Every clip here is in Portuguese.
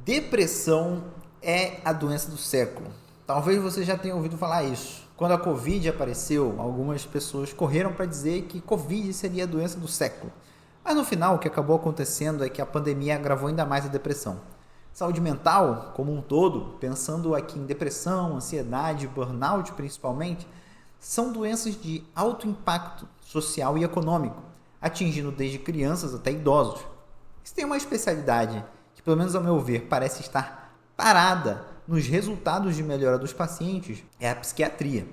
Depressão é a doença do século. Talvez você já tenha ouvido falar isso. Quando a Covid apareceu, algumas pessoas correram para dizer que Covid seria a doença do século. Mas no final, o que acabou acontecendo é que a pandemia agravou ainda mais a depressão. Saúde mental, como um todo, pensando aqui em depressão, ansiedade, burnout principalmente, são doenças de alto impacto social e econômico, atingindo desde crianças até idosos. Isso tem uma especialidade que, pelo menos ao meu ver, parece estar parada nos resultados de melhora dos pacientes, é a psiquiatria.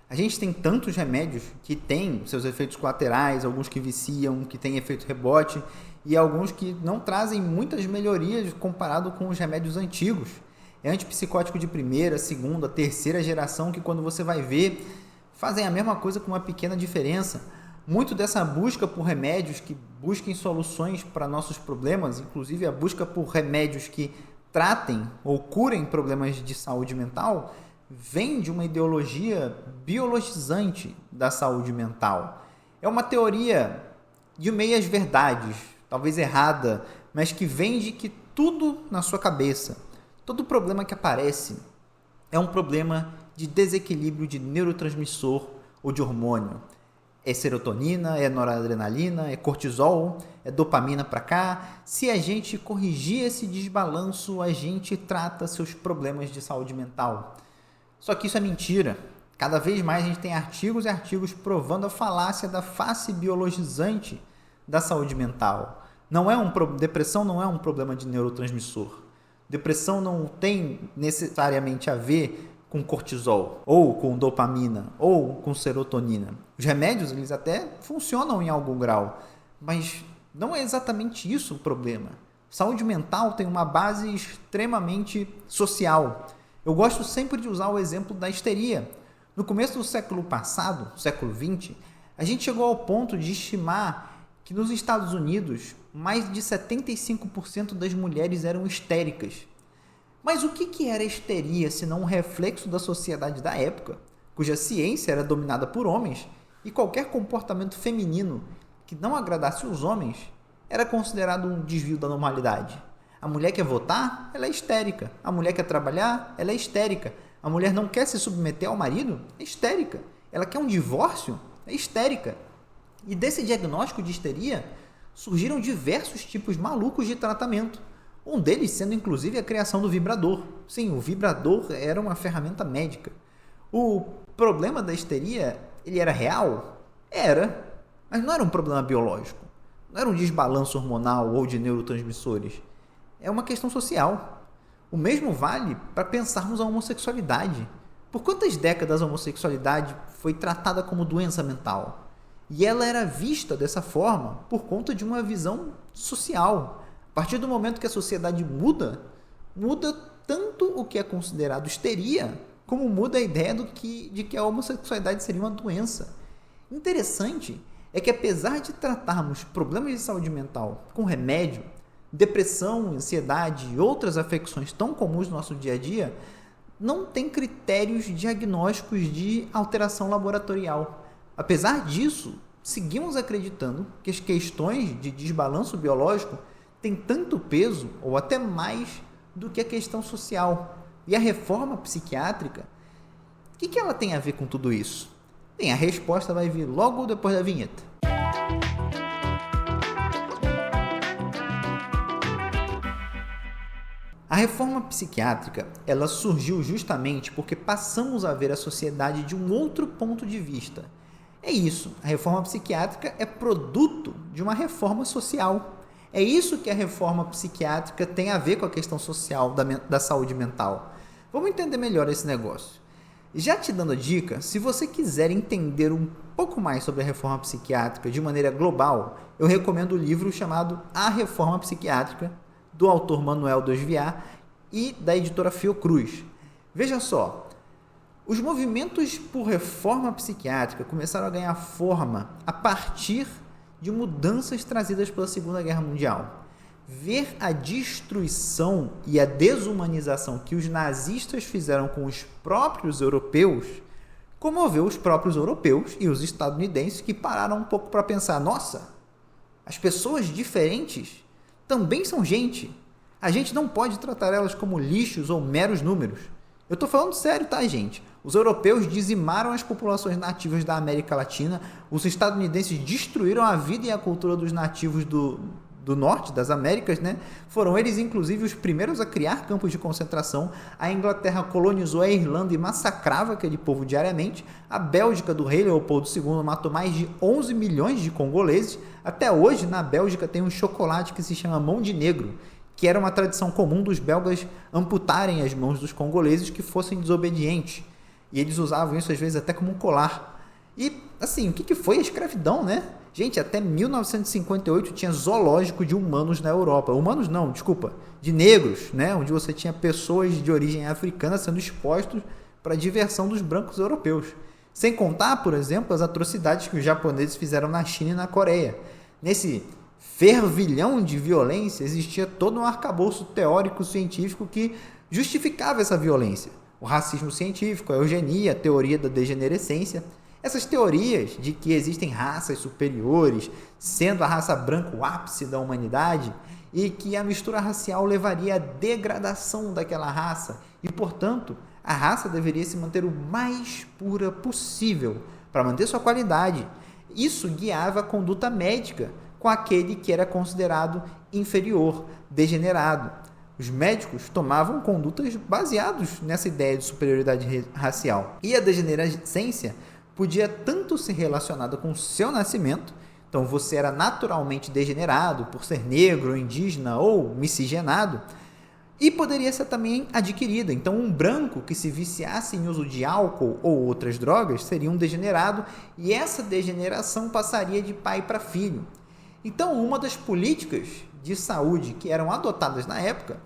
A gente tem tantos remédios que têm seus efeitos colaterais, alguns que viciam, que têm efeito rebote, e alguns que não trazem muitas melhorias comparado com os remédios antigos. É antipsicótico de primeira, segunda, terceira geração que, quando você vai ver, fazem a mesma coisa com uma pequena diferença. Muito dessa busca por remédios que busquem soluções para nossos problemas, inclusive a busca por remédios que tratem ou curem problemas de saúde mental, vem de uma ideologia biologizante da saúde mental. É uma teoria de meias verdades, talvez errada, mas que vende que tudo na sua cabeça, todo problema que aparece é um problema de desequilíbrio de neurotransmissor ou de hormônio. É serotonina, é noradrenalina, é cortisol, é dopamina para cá. Se a gente corrigir esse desbalanço, a gente trata seus problemas de saúde mental. Só que isso é mentira. Cada vez mais a gente tem artigos e artigos provando a falácia da face biologizante da saúde mental. Depressão não é um problema de neurotransmissor. Depressão não tem necessariamente a ver com cortisol, ou com dopamina, ou com serotonina. Os remédios, eles até funcionam em algum grau, mas não é exatamente isso o problema. Saúde mental tem uma base extremamente social. Eu gosto sempre de usar o exemplo da histeria. No começo do século passado, século XX, a gente chegou ao ponto de estimar que nos Estados Unidos, mais de 75% das mulheres eram histéricas. Mas o que era histeria, senão um reflexo da sociedade da época, cuja ciência era dominada por homens, e qualquer comportamento feminino que não agradasse os homens era considerado um desvio da normalidade. A mulher quer votar? Ela é histérica. A mulher quer trabalhar? Ela é histérica. A mulher não quer se submeter ao marido? É histérica. Ela quer um divórcio? É histérica. E desse diagnóstico de histeria surgiram diversos tipos malucos de tratamento. Um deles sendo inclusive a criação do vibrador. Sim, o vibrador era uma ferramenta médica. O problema da histeria, ele era real? Era, mas não era um problema biológico. Não era um desbalanço hormonal ou de neurotransmissores. É uma questão social. O mesmo vale para pensarmos a homossexualidade. Por quantas décadas a homossexualidade foi tratada como doença mental? E ela era vista dessa forma por conta de uma visão social. A partir do momento que a sociedade muda tanto o que é considerado histeria, como muda a ideia de que a homossexualidade seria uma doença. Interessante é que, apesar de tratarmos problemas de saúde mental com remédio, depressão, ansiedade e outras afecções tão comuns no nosso dia a dia, não tem critérios diagnósticos de alteração laboratorial. Apesar disso, seguimos acreditando que as questões de desbalanço biológico tem tanto peso, ou até mais, do que a questão social. E a reforma psiquiátrica, o que ela tem a ver com tudo isso? Bem, a resposta vai vir logo depois da vinheta. A reforma psiquiátrica, ela surgiu justamente porque passamos a ver a sociedade de um outro ponto de vista. É isso, a reforma psiquiátrica é produto de uma reforma social. É isso que a reforma psiquiátrica tem a ver com a questão social da saúde mental. Vamos entender melhor esse negócio. Já te dando a dica, se você quiser entender um pouco mais sobre a reforma psiquiátrica de maneira global, eu recomendo o livro chamado A Reforma Psiquiátrica, do autor Manuel Dosviar e da editora Fiocruz. Veja só, os movimentos por reforma psiquiátrica começaram a ganhar forma a partir de mudanças trazidas pela Segunda Guerra Mundial. Ver a destruição e a desumanização que os nazistas fizeram com os próprios europeus comoveu os próprios europeus e os estadunidenses, que pararam um pouco para pensar: nossa, as pessoas diferentes também são gente. A gente não pode tratar elas como lixos ou meros números. Eu estou falando sério, tá, gente? Os europeus dizimaram as populações nativas da América Latina, os estadunidenses destruíram a vida e a cultura dos nativos do norte, das Américas, né? Foram eles, inclusive, os primeiros a criar campos de concentração. A Inglaterra colonizou a Irlanda e massacrava aquele povo diariamente. A Bélgica, do rei Leopoldo II, matou mais de 11 milhões de congoleses. Até hoje, na Bélgica, tem um chocolate que se chama Mão de Negro, que era uma tradição comum dos belgas amputarem as mãos dos congoleses que fossem desobedientes. E eles usavam isso, às vezes, até como um colar. E, assim, o que foi a escravidão, né? Gente, até 1958 tinha zoológico de humanos na Europa. Humanos não, desculpa, de negros, né? Onde você tinha pessoas de origem africana sendo expostos para a diversão dos brancos europeus. Sem contar, por exemplo, as atrocidades que os japoneses fizeram na China e na Coreia. Nesse fervilhão de violência, existia todo um arcabouço teórico-científico que justificava essa violência. O racismo científico, a eugenia, a teoria da degenerescência. Essas teorias de que existem raças superiores, sendo a raça branca o ápice da humanidade, e que a mistura racial levaria à degradação daquela raça, e, portanto, a raça deveria se manter o mais pura possível para manter sua qualidade. Isso guiava a conduta médica com aquele que era considerado inferior, degenerado. Os médicos tomavam condutas baseadas nessa ideia de superioridade racial. E a degenerescência podia tanto ser relacionada com o seu nascimento, então você era naturalmente degenerado por ser negro, indígena ou miscigenado, e poderia ser também adquirida. Então, um branco que se viciasse em uso de álcool ou outras drogas seria um degenerado, e essa degeneração passaria de pai para filho. Então, uma das políticas de saúde que eram adotadas na época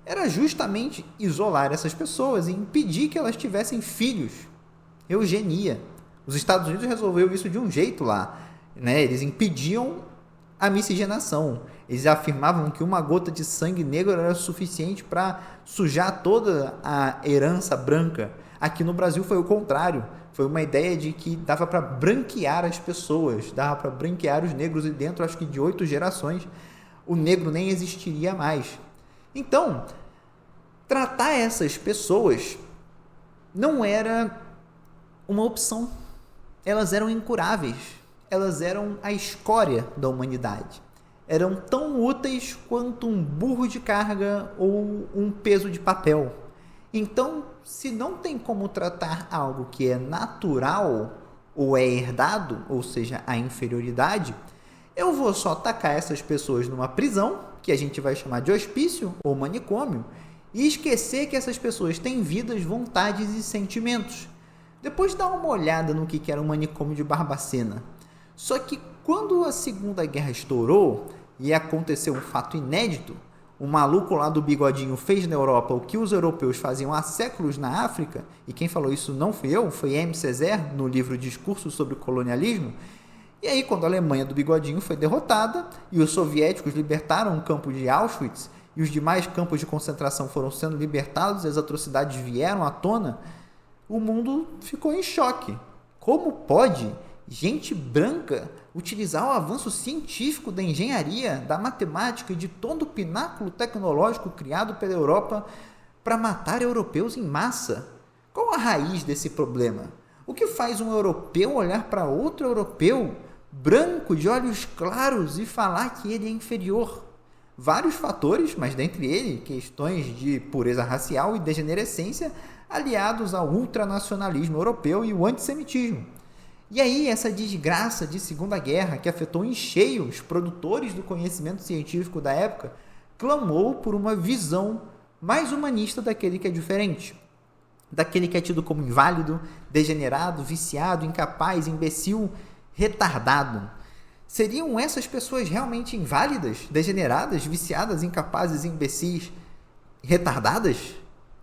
era justamente isolar essas pessoas e impedir que elas tivessem filhos. Eugenia. Os Estados Unidos resolveu isso de um jeito lá, né? Eles impediam a miscigenação. Eles afirmavam que uma gota de sangue negro era suficiente para sujar toda a herança branca. Aqui no Brasil foi o contrário. Foi uma ideia de que dava para branquear as pessoas, dava para branquear os negros, e dentro, acho que de 8 gerações, o negro nem existiria mais. Então, tratar essas pessoas não era uma opção. Elas eram incuráveis, elas eram a escória da humanidade. Eram tão úteis quanto um burro de carga ou um peso de papel. Então, se não tem como tratar algo que é natural ou é herdado, ou seja, a inferioridade, eu vou só tacar essas pessoas numa prisão, que a gente vai chamar de hospício ou manicômio, e esquecer que essas pessoas têm vidas, vontades e sentimentos. Depois dá uma olhada no que era o manicômio de Barbacena. Só que quando a Segunda Guerra estourou e aconteceu um fato inédito, o maluco lá do bigodinho fez na Europa o que os europeus faziam há séculos na África, e quem falou isso não fui eu, foi M. Césaire, no livro Discurso sobre o Colonialismo. E aí, quando a Alemanha do bigodinho foi derrotada e os soviéticos libertaram o campo de Auschwitz e os demais campos de concentração foram sendo libertados e as atrocidades vieram à tona, o mundo ficou em choque. Como pode gente branca utilizar o avanço científico da engenharia, da matemática e de todo o pináculo tecnológico criado pela Europa para matar europeus em massa? Qual a raiz desse problema? O que faz um europeu olhar para outro europeu branco de olhos claros e falar que ele é inferior? Vários fatores, mas dentre eles questões de pureza racial e degenerescência aliados ao ultranacionalismo europeu e o antissemitismo. E aí essa desgraça de Segunda Guerra, que afetou em cheio os produtores do conhecimento científico da época, clamou por uma visão mais humanista daquele que é diferente, daquele que é tido como inválido, degenerado, viciado, incapaz, imbecil, retardado. Seriam essas pessoas realmente inválidas, degeneradas, viciadas, incapazes, imbecis, retardadas?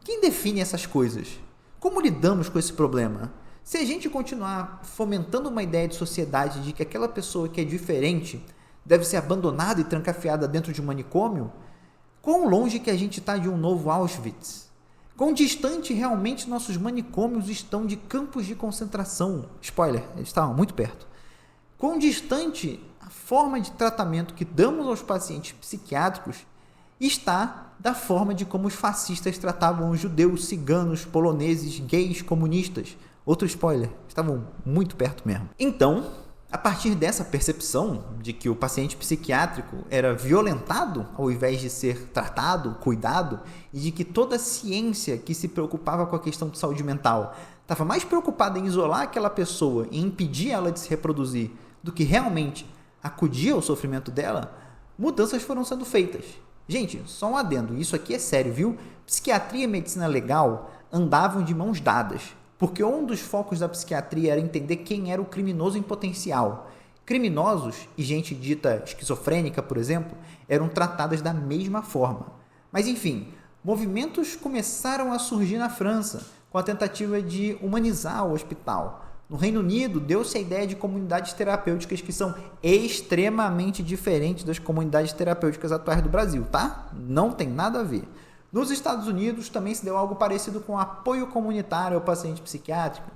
Quem define essas coisas? Como lidamos com esse problema? Se a gente continuar fomentando uma ideia de sociedade de que aquela pessoa que é diferente deve ser abandonada e trancafiada dentro de um manicômio, quão longe que a gente está de um novo Auschwitz? Quão distante realmente nossos manicômios estão de campos de concentração? Spoiler, eles estavam muito perto. Quão distante a forma de tratamento que damos aos pacientes psiquiátricos está da forma de como os fascistas tratavam os judeus, ciganos, poloneses, gays, comunistas. Outro spoiler, estavam muito perto mesmo. Então, a partir dessa percepção de que o paciente psiquiátrico era violentado ao invés de ser tratado, cuidado, e de que toda a ciência que se preocupava com a questão de saúde mental estava mais preocupada em isolar aquela pessoa e impedir ela de se reproduzir do que realmente acudir ao sofrimento dela, mudanças foram sendo feitas. Gente, só um adendo, isso aqui é sério, viu? Psiquiatria e medicina legal andavam de mãos dadas, porque um dos focos da psiquiatria era entender quem era o criminoso em potencial. Criminosos e gente dita esquizofrênica, por exemplo, eram tratadas da mesma forma. Mas enfim, movimentos começaram a surgir na França, com a tentativa de humanizar o hospital. No Reino Unido, deu-se a ideia de comunidades terapêuticas que são extremamente diferentes das comunidades terapêuticas atuais do Brasil, tá? Não tem nada a ver. Nos Estados Unidos também se deu algo parecido com apoio comunitário ao paciente psiquiátrico.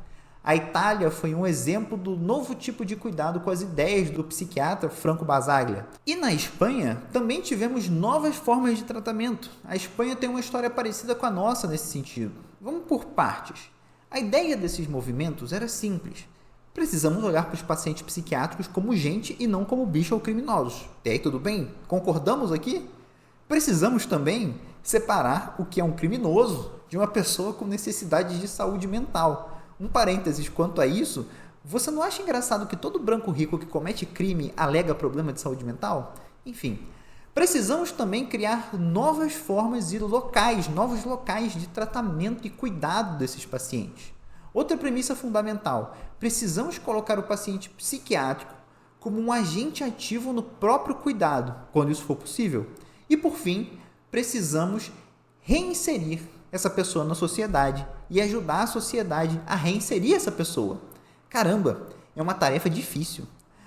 A Itália foi um exemplo do novo tipo de cuidado com as ideias do psiquiatra Franco Basaglia. E na Espanha também tivemos novas formas de tratamento. A Espanha tem uma história parecida com a nossa nesse sentido. Vamos por partes. A ideia desses movimentos era simples. Precisamos olhar para os pacientes psiquiátricos como gente e não como bicho ou criminosos. E aí, tudo bem? Concordamos aqui? Precisamos também separar o que é um criminoso de uma pessoa com necessidade de saúde mental. Um parênteses quanto a isso, você não acha engraçado que todo branco rico que comete crime alega problema de saúde mental? Enfim, precisamos também criar novas formas e novos locais de tratamento e cuidado desses pacientes. Outra premissa fundamental, precisamos colocar o paciente psiquiátrico como um agente ativo no próprio cuidado, quando isso for possível. E por fim, precisamos reinserir essa pessoa na sociedade e ajudar a sociedade a reinserir essa pessoa. Caramba, é uma tarefa difícil.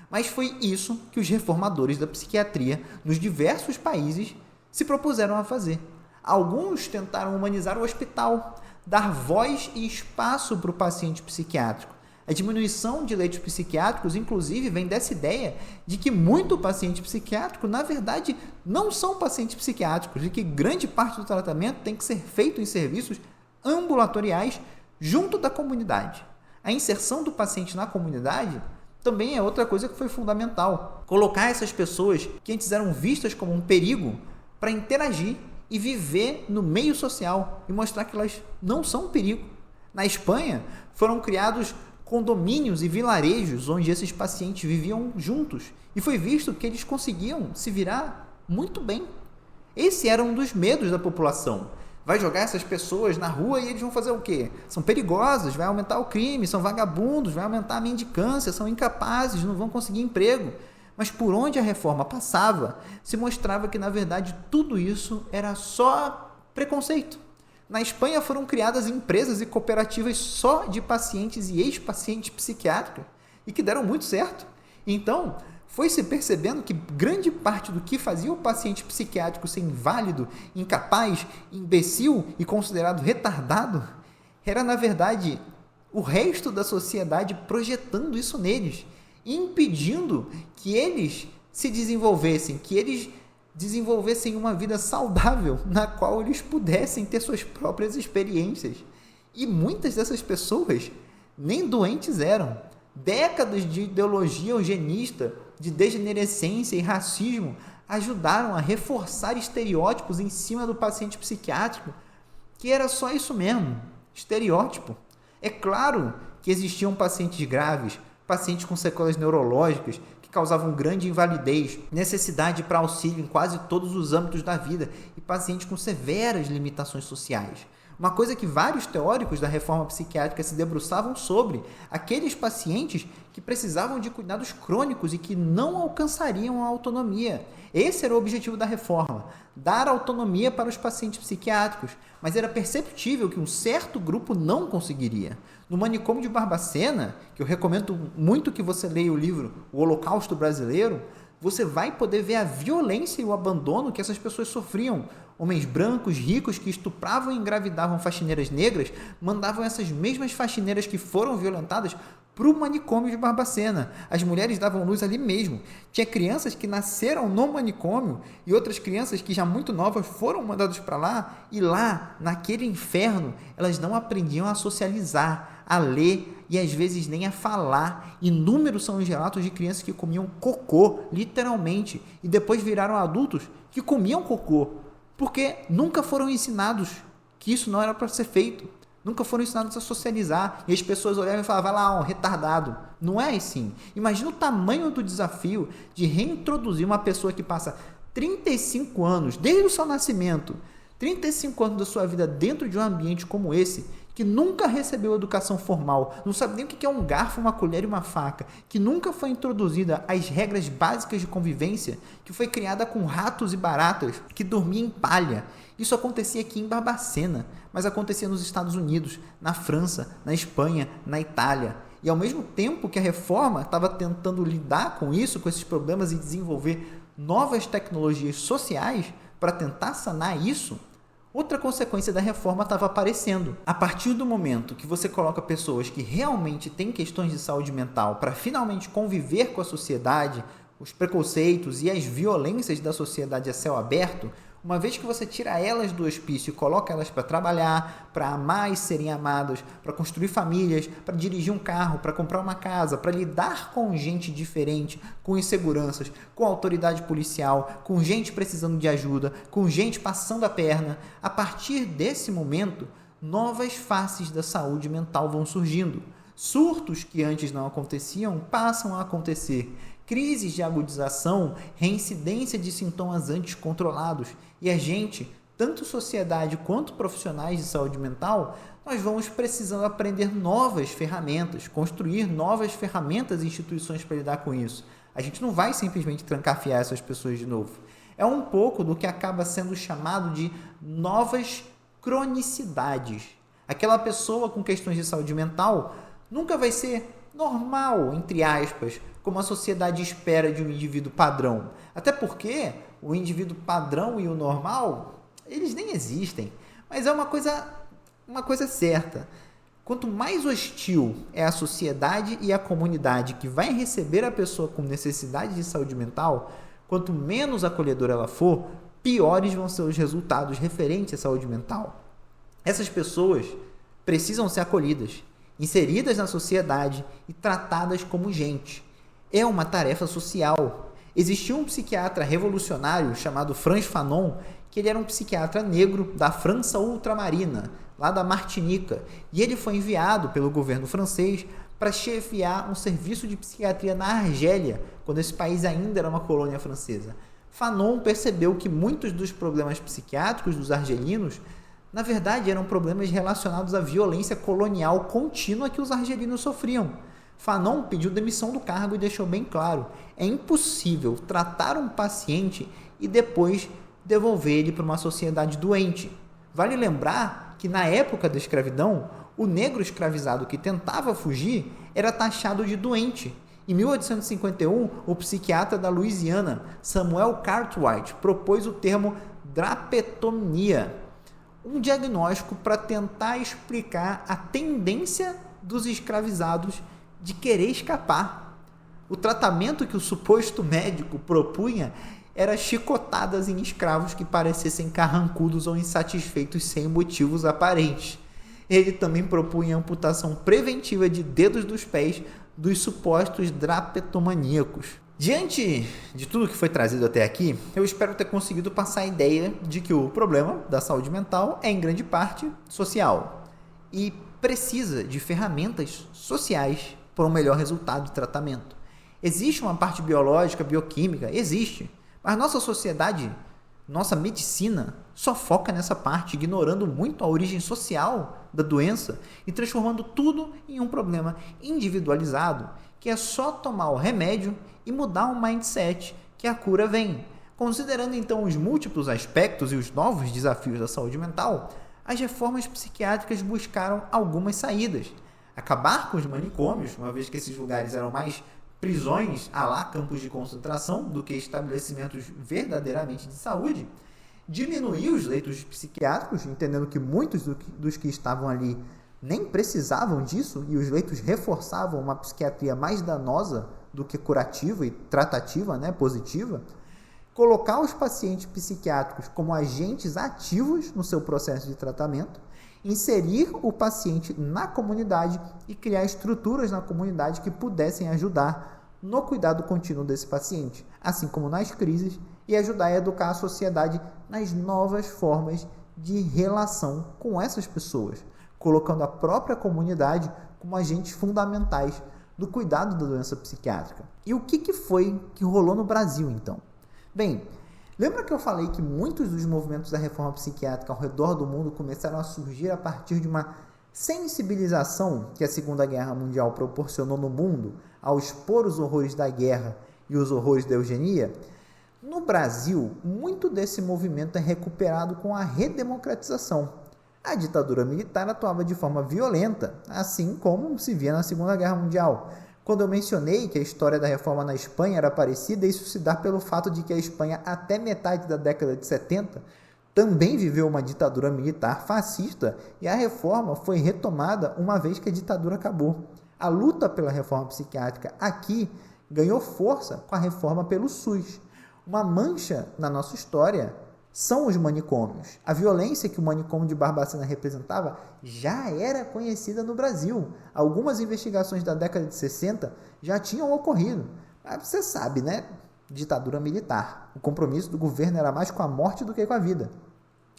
Mas foi isso que os reformadores da psiquiatria nos diversos países se propuseram a fazer. Alguns tentaram humanizar o hospital, dar voz e espaço para o paciente psiquiátrico. A diminuição de leitos psiquiátricos, inclusive, vem dessa ideia de que muito paciente psiquiátrico, na verdade, não são pacientes psiquiátricos, e que grande parte do tratamento tem que ser feito em serviços ambulatoriais junto da comunidade. A inserção do paciente na comunidade também é outra coisa que foi fundamental. Colocar essas pessoas que antes eram vistas como um perigo para interagir e viver no meio social e mostrar que elas não são um perigo. Na Espanha, foram criados condomínios e vilarejos onde esses pacientes viviam juntos e foi visto que eles conseguiam se virar muito bem. Esse era um dos medos da população. Vai jogar essas pessoas na rua e eles vão fazer o quê? São perigosos, vai aumentar o crime, são vagabundos, vai aumentar a mendicância, são incapazes, não vão conseguir emprego. Mas por onde a reforma passava, se mostrava que, na verdade, tudo isso era só preconceito. Na Espanha foram criadas empresas e cooperativas só de pacientes e ex-pacientes psiquiátricos e que deram muito certo. Então, foi se percebendo que grande parte do que fazia o paciente psiquiátrico ser inválido, incapaz, imbecil e considerado retardado era, na verdade, o resto da sociedade projetando isso neles, impedindo que eles se desenvolvessem, que eles desenvolvessem uma vida saudável na qual eles pudessem ter suas próprias experiências. E muitas dessas pessoas nem doentes eram. Décadas de ideologia eugenista, de degenerescência e racismo ajudaram a reforçar estereótipos em cima do paciente psiquiátrico, que era só isso mesmo, estereótipo. É claro que existiam pacientes graves, pacientes com sequelas neurológicas, que causavam grande invalidez, necessidade para auxílio em quase todos os âmbitos da vida e pacientes com severas limitações sociais. Uma coisa que vários teóricos da reforma psiquiátrica se debruçavam sobre, aqueles pacientes que precisavam de cuidados crônicos e que não alcançariam a autonomia. Esse era o objetivo da reforma, dar autonomia para os pacientes psiquiátricos, mas era perceptível que um certo grupo não conseguiria. No manicômio de Barbacena, que eu recomendo muito que você leia o livro O Holocausto Brasileiro, você vai poder ver a violência e o abandono que essas pessoas sofriam. Homens brancos, ricos, que estupravam e engravidavam faxineiras negras, mandavam essas mesmas faxineiras que foram violentadas para o manicômio de Barbacena. As mulheres davam luz ali mesmo. Tinha crianças que nasceram no manicômio e outras crianças que já muito novas foram mandadas para lá, e lá, naquele inferno, elas não aprendiam a socializar, a ler e às vezes nem a falar. Inúmeros são os relatos de crianças que comiam cocô, literalmente, e depois viraram adultos que comiam cocô, porque nunca foram ensinados que isso não era para ser feito. Nunca foram ensinados a socializar. E as pessoas olhavam e falavam, vai lá, um retardado. Não é assim. Imagina o tamanho do desafio de reintroduzi uma pessoa que passa 35 anos, desde o seu nascimento, 35 anos da sua vida dentro de um ambiente como esse, que nunca recebeu educação formal, não sabe nem o que é um garfo, uma colher e uma faca, que nunca foi introduzida as regras básicas de convivência, que foi criada com ratos e baratas, que dormia em palha. Isso acontecia aqui em Barbacena, mas acontecia nos Estados Unidos, na França, na Espanha, na Itália. E ao mesmo tempo que a reforma estava tentando lidar com isso, com esses problemas, e desenvolver novas tecnologias sociais para tentar sanar isso, outra consequência da reforma estava aparecendo. A partir do momento que você coloca pessoas que realmente têm questões de saúde mental para finalmente conviver com a sociedade, os preconceitos e as violências da sociedade a céu aberto, uma vez que você tira elas do hospício e coloca elas para trabalhar, para amar e serem amadas, para construir famílias, para dirigir um carro, para comprar uma casa, para lidar com gente diferente, com inseguranças, com autoridade policial, com gente precisando de ajuda, com gente passando a perna, a partir desse momento, novas faces da saúde mental vão surgindo. Surtos que antes não aconteciam passam a acontecer. Crises de agudização, reincidência de sintomas antes controlados. E a gente, tanto sociedade quanto profissionais de saúde mental, nós vamos precisando aprender novas ferramentas, construir novas ferramentas e instituições para lidar com isso. A gente não vai simplesmente trancafiar essas pessoas de novo. É um pouco do que acaba sendo chamado de novas cronicidades. Aquela pessoa com questões de saúde mental nunca vai ser normal, entre aspas, como a sociedade espera de um indivíduo padrão. Até porque o indivíduo padrão e o normal, eles nem existem. Mas é uma coisa certa. Quanto mais hostil é a sociedade e a comunidade que vai receber a pessoa com necessidade de saúde mental, quanto menos acolhedora ela for, piores vão ser os resultados referentes à saúde mental. Essas pessoas precisam ser acolhidas, inseridas na sociedade e tratadas como gente. É uma tarefa social. Existiu um psiquiatra revolucionário chamado Frantz Fanon, que ele era um psiquiatra negro da França ultramarina, lá da Martinica, e ele foi enviado pelo governo francês para chefiar um serviço de psiquiatria na Argélia, quando esse país ainda era uma colônia francesa. Fanon percebeu que muitos dos problemas psiquiátricos dos argelinos, na verdade, eram problemas relacionados à violência colonial contínua que os argelinos sofriam. Fanon pediu demissão do cargo e deixou bem claro: é impossível tratar um paciente e depois devolver ele para uma sociedade doente. Vale lembrar que na época da escravidão, o negro escravizado que tentava fugir era taxado de doente. Em 1851, o psiquiatra da Louisiana, Samuel Cartwright, propôs o termo drapetomania, um diagnóstico para tentar explicar a tendência dos escravizados de querer escapar. O tratamento que o suposto médico propunha era chicotadas em escravos que parecessem carrancudos ou insatisfeitos sem motivos aparentes. Ele também propunha a amputação preventiva de dedos dos pés dos supostos drapetomaníacos. Diante de tudo que foi trazido até aqui, eu espero ter conseguido passar a ideia de que o problema da saúde mental é, em grande parte, social e precisa de ferramentas sociais para um melhor resultado de tratamento. Existe uma parte biológica, bioquímica, existe, mas nossa sociedade, nossa medicina só foca nessa parte, ignorando muito a origem social da doença e transformando tudo em um problema individualizado, que é só tomar o remédio e mudar o mindset que a cura vem. Considerando então os múltiplos aspectos e os novos desafios da saúde mental, as reformas psiquiátricas buscaram algumas saídas. Acabar com os manicômios, uma vez que esses lugares eram mais prisões à lá campos de concentração do que estabelecimentos verdadeiramente de saúde, diminuir os leitos psiquiátricos, entendendo que muitos dos que estavam ali nem precisavam disso e os leitos reforçavam uma psiquiatria mais danosa do que curativa e tratativa, positiva, colocar os pacientes psiquiátricos como agentes ativos no seu processo de tratamento, inserir o paciente na comunidade e criar estruturas na comunidade que pudessem ajudar no cuidado contínuo desse paciente, assim como nas crises, e ajudar a educar a sociedade nas novas formas de relação com essas pessoas, colocando a própria comunidade como agentes fundamentais do cuidado da doença psiquiátrica. E o que foi que rolou no Brasil, então? Bem, lembra que eu falei que muitos dos movimentos da reforma psiquiátrica ao redor do mundo começaram a surgir a partir de uma sensibilização que a Segunda Guerra Mundial proporcionou no mundo ao expor os horrores da guerra e os horrores da eugenia? No Brasil, muito desse movimento é recuperado com a redemocratização. A ditadura militar atuava de forma violenta, assim como se via na Segunda Guerra Mundial. Quando eu mencionei que a história da reforma na Espanha era parecida, isso se dá pelo fato de que a Espanha, até metade da década de 70, também viveu uma ditadura militar fascista e a reforma foi retomada uma vez que a ditadura acabou. A luta pela reforma psiquiátrica aqui ganhou força com a reforma pelo SUS. Uma mancha na nossa história são os manicômios. A violência que o manicômio de Barbacena representava já era conhecida no Brasil. Algumas investigações da década de 60 já tinham ocorrido. Mas você sabe, ditadura militar. O compromisso do governo era mais com a morte do que com a vida.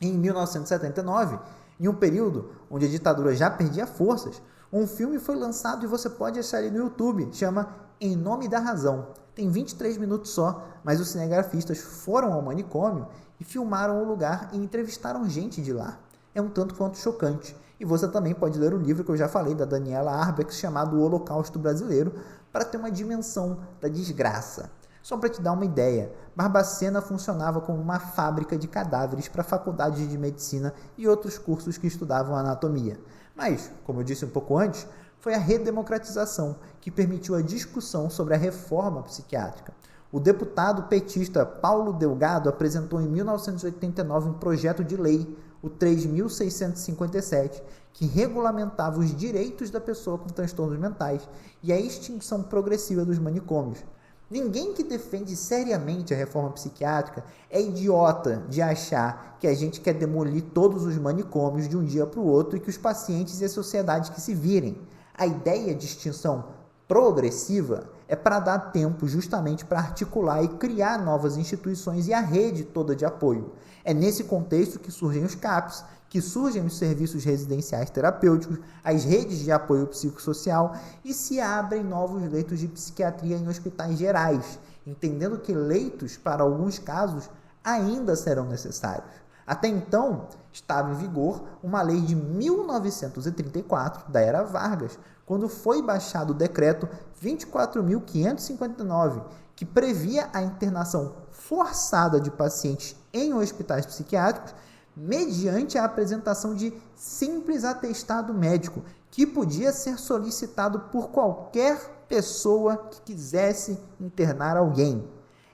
Em 1979, em um período onde a ditadura já perdia forças, um filme foi lançado e você pode achar ele no YouTube, chama Em Nome da Razão. Tem 23 minutos só, mas os cinegrafistas foram ao manicômio e filmaram o lugar e entrevistaram gente de lá. É um tanto quanto chocante. E você também pode ler o livro que eu já falei, da Daniela Arbex, chamado O Holocausto Brasileiro, para ter uma dimensão da desgraça. Só para te dar uma ideia, Barbacena funcionava como uma fábrica de cadáveres para faculdades de medicina e outros cursos que estudavam anatomia. Mas, como eu disse um pouco antes, foi a redemocratização que permitiu a discussão sobre a reforma psiquiátrica. O deputado petista Paulo Delgado apresentou em 1989 um projeto de lei, o 3.657, que regulamentava os direitos da pessoa com transtornos mentais e a extinção progressiva dos manicômios. Ninguém que defende seriamente a reforma psiquiátrica é idiota de achar que a gente quer demolir todos os manicômios de um dia para o outro e que os pacientes e a sociedade que se virem. A ideia de extinção progressiva é para dar tempo justamente para articular e criar novas instituições e a rede toda de apoio. É nesse contexto que surgem os CAPs, que surgem os serviços residenciais terapêuticos, as redes de apoio psicossocial e se abrem novos leitos de psiquiatria em hospitais gerais, entendendo que leitos, para alguns casos, ainda serão necessários. Até então, estava em vigor uma lei de 1934, da era Vargas, quando foi baixado o decreto 24.559, que previa a internação forçada de pacientes em hospitais psiquiátricos mediante a apresentação de simples atestado médico, que podia ser solicitado por qualquer pessoa que quisesse internar alguém.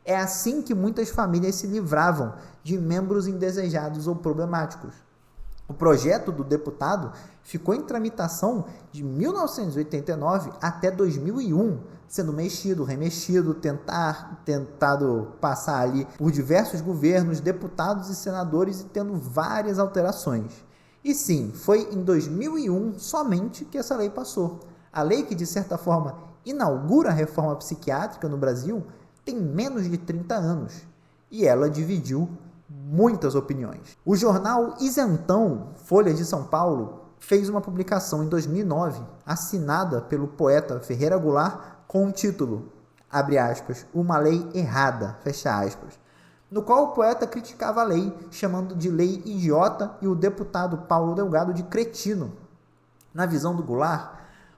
É assim que muitas famílias se livravam de membros indesejados ou problemáticos. O projeto do deputado ficou em tramitação de 1989 até 2001, sendo mexido, remexido, tentado passar ali por diversos governos, deputados e senadores e tendo várias alterações. E sim, foi em 2001 somente que essa lei passou. A lei que, de certa forma, inaugura a reforma psiquiátrica no Brasil tem menos de 30 anos e ela dividiu muitas opiniões. O jornal Isentão, Folha de São Paulo, fez uma publicação em 2009, assinada pelo poeta Ferreira Goulart, com o título, abre aspas, Uma Lei Errada, fecha aspas, no qual o poeta criticava a lei, chamando de lei idiota e o deputado Paulo Delgado de cretino. Na visão do Goulart,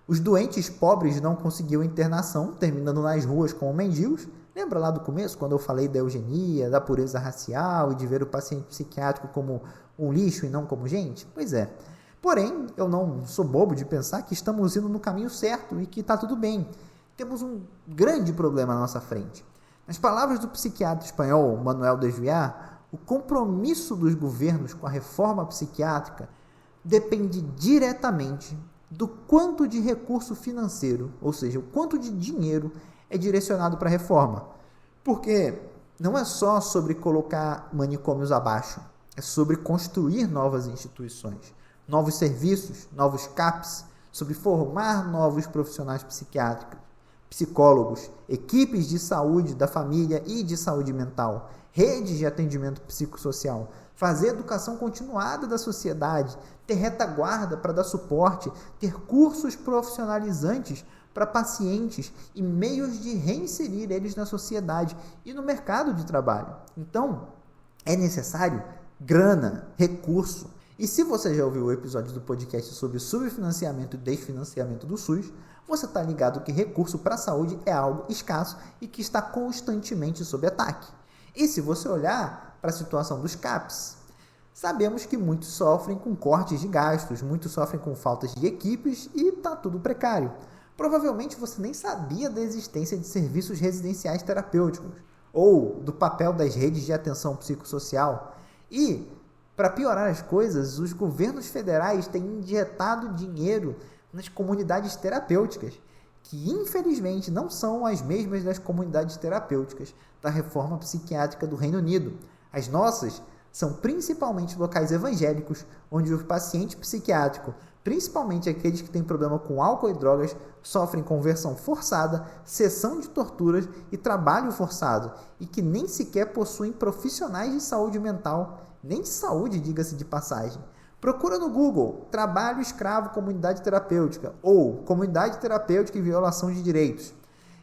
os doentes pobres não conseguiam internação, terminando nas ruas como mendigos. Lembra lá do começo, quando eu falei da eugenia, da pureza racial e de ver o paciente psiquiátrico como um lixo e não como gente? Pois é. Porém, eu não sou bobo de pensar que estamos indo no caminho certo e que está tudo bem. Temos um grande problema à nossa frente. Nas palavras do psiquiatra espanhol Manuel de Juià, o compromisso dos governos com a reforma psiquiátrica depende diretamente do quanto de recurso financeiro, ou seja, o quanto de dinheiro é direcionado para a reforma. Porque não é só sobre colocar manicômios abaixo, é sobre construir novas instituições, novos serviços, novos CAPs, sobre formar novos profissionais psiquiátricos, psicólogos, equipes de saúde da família e de saúde mental, redes de atendimento psicossocial, fazer educação continuada da sociedade, ter retaguarda para dar suporte, ter cursos profissionalizantes para pacientes e meios de reinserir eles na sociedade e no mercado de trabalho. Então, é necessário grana, recurso. E se você já ouviu o episódio do podcast sobre subfinanciamento e desfinanciamento do SUS, você está ligado que recurso para a saúde é algo escasso e que está constantemente sob ataque. E se você olhar para a situação dos CAPs, sabemos que muitos sofrem com cortes de gastos, muitos sofrem com faltas de equipes e está tudo precário. Provavelmente você nem sabia da existência de serviços residenciais terapêuticos ou do papel das redes de atenção psicossocial. E, para piorar as coisas, os governos federais têm injetado dinheiro nas comunidades terapêuticas, que infelizmente não são as mesmas das comunidades terapêuticas da reforma psiquiátrica do Reino Unido. As nossas são principalmente locais evangélicos, onde o paciente psiquiátrico, principalmente aqueles que têm problema com álcool e drogas, sofrem conversão forçada, cessão de torturas e trabalho forçado, e que nem sequer possuem profissionais de saúde mental, nem de saúde, diga-se de passagem. Procura no Google, trabalho escravo comunidade terapêutica, ou comunidade terapêutica e violação de direitos.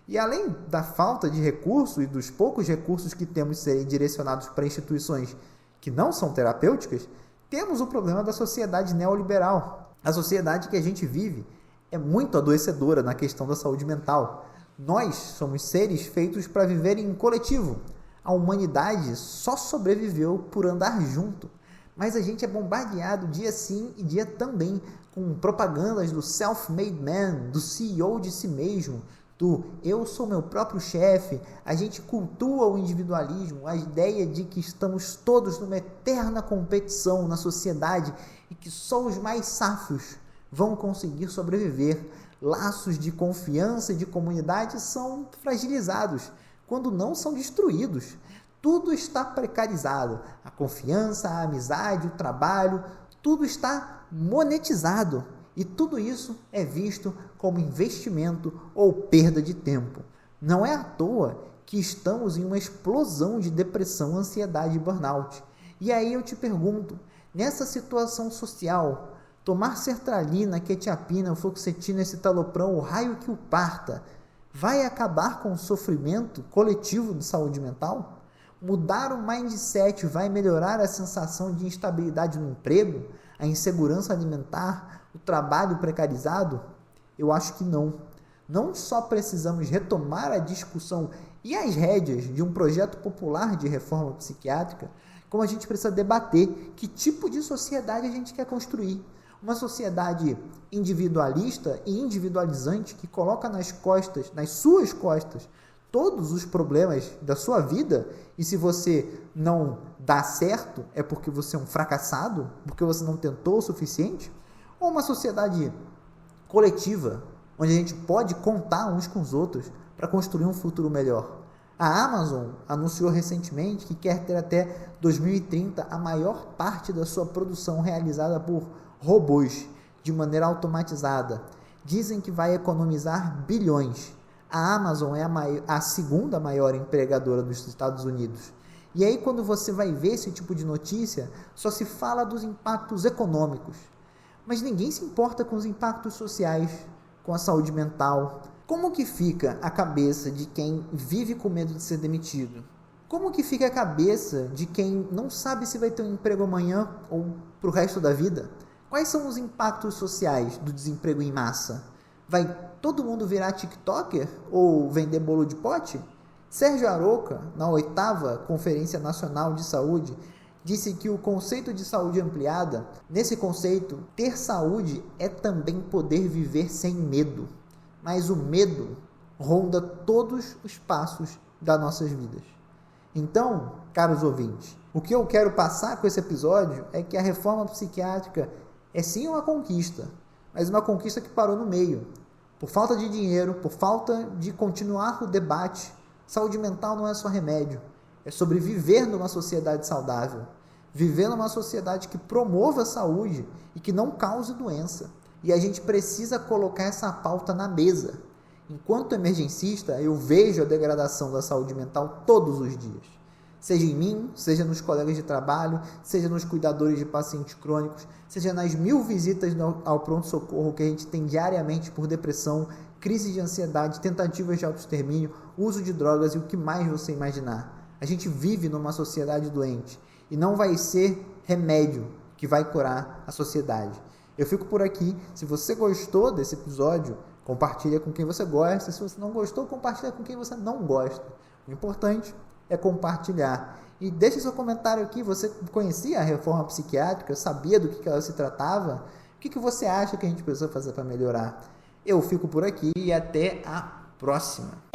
E além da falta de recursos e dos poucos recursos que temos serem direcionados para instituições que não são terapêuticas, temos o problema da sociedade neoliberal. A sociedade que a gente vive é muito adoecedora na questão da saúde mental. Nós somos seres feitos para viver em coletivo. A humanidade só sobreviveu por andar junto. Mas a gente é bombardeado dia sim e dia também com propagandas do self-made man, do CEO de si mesmo, do eu sou meu próprio chefe. A gente cultua o individualismo, a ideia de que estamos todos numa eterna competição na sociedade e que só os mais safos vão conseguir sobreviver. Laços de confiança e de comunidade são fragilizados, quando não são destruídos. Tudo está precarizado. A confiança, a amizade, o trabalho, tudo está monetizado. E tudo isso é visto como investimento ou perda de tempo. Não é à toa que estamos em uma explosão de depressão, ansiedade e burnout. E aí eu te pergunto, nessa situação social, tomar sertralina, quetiapina, fluoxetina, escitalopram, o raio que o parta, vai acabar com o sofrimento coletivo de saúde mental? Mudar o mindset vai melhorar a sensação de instabilidade no emprego, a insegurança alimentar, o trabalho precarizado? Eu acho que não. Não só precisamos retomar a discussão e as rédeas de um projeto popular de reforma psiquiátrica, como a gente precisa debater que tipo de sociedade a gente quer construir. Uma sociedade individualista e individualizante que coloca nas suas costas, todos os problemas da sua vida, e se você não dá certo, é porque você é um fracassado, porque você não tentou o suficiente? Ou uma sociedade coletiva, onde a gente pode contar uns com os outros para construir um futuro melhor? A Amazon anunciou recentemente que quer ter até 2030 a maior parte da sua produção realizada por robôs, de maneira automatizada. Dizem que vai economizar bilhões. A Amazon é a segunda maior empregadora dos Estados Unidos. E aí, quando você vai ver esse tipo de notícia, só se fala dos impactos econômicos. Mas ninguém se importa com os impactos sociais, com a saúde mental. Como que fica a cabeça de quem vive com medo de ser demitido? Como que fica a cabeça de quem não sabe se vai ter um emprego amanhã ou para o resto da vida? Quais são os impactos sociais do desemprego em massa? Vai todo mundo virar TikToker ou vender bolo de pote? Sérgio Aroca, na 8ª Conferência Nacional de Saúde, disse que o conceito de saúde ampliada, nesse conceito, ter saúde é também poder viver sem medo. Mas o medo ronda todos os passos das nossas vidas. Então, caros ouvintes, o que eu quero passar com esse episódio é que a reforma psiquiátrica é sim uma conquista, mas uma conquista que parou no meio. Por falta de dinheiro, por falta de continuar o debate, saúde mental não é só remédio, é sobre viver numa sociedade saudável, viver numa sociedade que promova a saúde e que não cause doença. E a gente precisa colocar essa pauta na mesa. Enquanto emergencista, eu vejo a degradação da saúde mental todos os dias. Seja em mim, seja nos colegas de trabalho, seja nos cuidadores de pacientes crônicos, seja nas 1000 visitas ao pronto-socorro que a gente tem diariamente por depressão, crise de ansiedade, tentativas de autoextermínio, uso de drogas e o que mais você imaginar. A gente vive numa sociedade doente e não vai ser remédio que vai curar a sociedade. Eu fico por aqui. Se você gostou desse episódio, compartilha com quem você gosta. Se você não gostou, compartilha com quem você não gosta. O importante é compartilhar. E deixe seu comentário aqui. Você conhecia a reforma psiquiátrica? Sabia do que ela se tratava? O que você acha que a gente precisa fazer para melhorar? Eu fico por aqui e até a próxima.